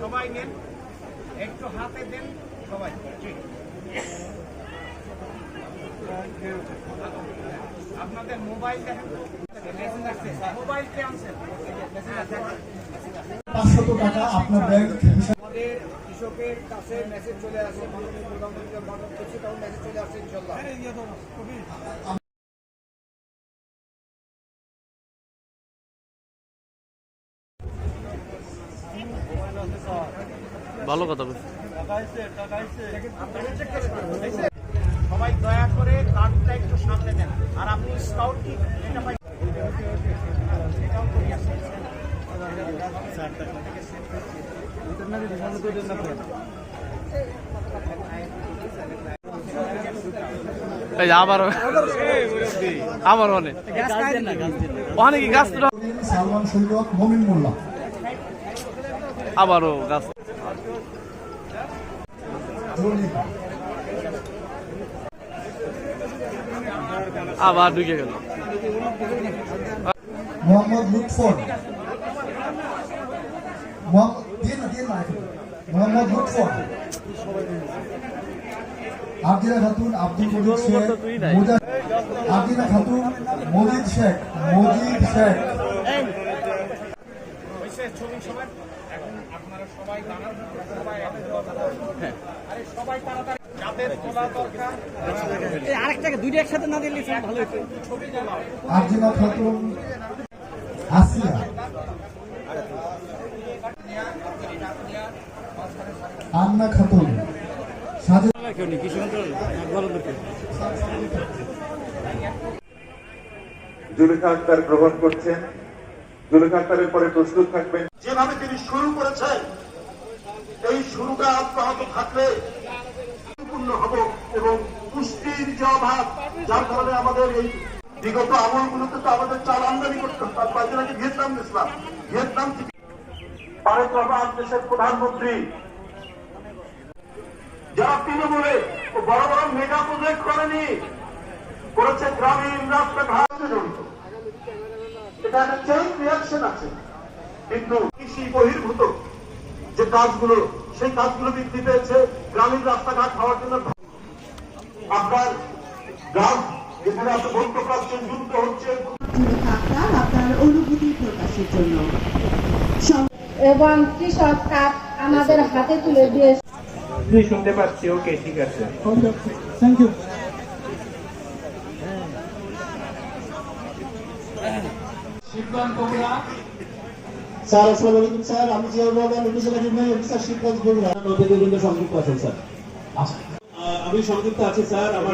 সবাই নেন, একটু হাতে দেন সবাই। আপনাদের মোবাইল দেখেন, মোবাইল কে আনছেন? 500 টাকা আপনার ব্যাংক আমাদের কৃষকের কাছে মেসেজ চলে আসে, মাননীয় প্রধানমন্ত্রী মানব করছে, তখন মেসেজ চলে আসছে ইনশাল্লাহ। ভালো কথা বলছি। সবাই দয়া করে কার্ডটা একটু সামনে দেন। আর আপনি স্কাউট কি এটা পাই সেটাও করি আসেন। এই যে আবারও অনেক অনেক গাছ সালমান সৈকত মমিন মোল্লা আবারও গাছ আবার ঢুকে গেল। মোহাম্মদ লুৎফর মোহাম্মদ লুৎফর আবদিনা খাতুন আব্দুল মজিদ শেখ আবদিনা খাতুন মজিদ শেখ ছবি সবাই এখন আপনারা সবাই দাঁড়ান, সবাই আরে সবাই তাড়াতাড়ি যাদের তোলা দরকার আরেকটাকে দুইটা একসাথে না দিলে ভালো হতো। ছবি তোলা আবদিনা খাতুন আসিয়া আন্না খাতুন জুলেখা আক্তার গ্রহণ করছেন। জুলেখা আক্তারের পরে প্রস্তুত থাকবেন। যেভাবে তিনি শুরু করেছেন, এই শুরুটা অব্যাহত থাকলে পূর্ণ হব এবং পুষ্টির যে অভাব, যার কারণে আমাদের এই বিগত আমলগুলোতে তো আমাদের চাল আমদানি করতে হতো। কয়েকদিন আগে ভিয়েতনাম গেছিলাম, ভিয়েতনাম থেকে তারেক রহমান দেশের প্রধানমন্ত্রী, যারা তৃণমূলে ও বড় বড় মেগা প্রজেক্ট করেনি, করেছে গ্রামীণ রাস্তাঘাটে জড়িত। এটা একটা চেইন রিয়াকশন আছে, কিন্তু কৃষি বহির্ভূত যে কাজগুলো, সেই কাজগুলো বৃদ্ধি পেয়েছে। গ্রামীণ রাস্তাঘাট হওয়ার জন্য আপনার গ্রাম যেখানে আপনি মধ্যপ্রাচ্যে যুদ্ধ হচ্ছে, আপনার অনুভূতি প্রকাশের জন্য এবং কৃষক কাপ আমাদের হাতে তুলে দিয়ে শুনতে পাচ্ছি। ওকে, ঠিক আছে, থ্যাংক ইউ। স্যার আসসালামু আলাইকুম স্যার, আমি জিয়াউর রহমান, উপজেলা নির্বাহী অফিসার শিবগঞ্জ বগুড়া। সংযুক্ত আছেন স্যার। আমি সংযুক্ত আছি স্যার। আমার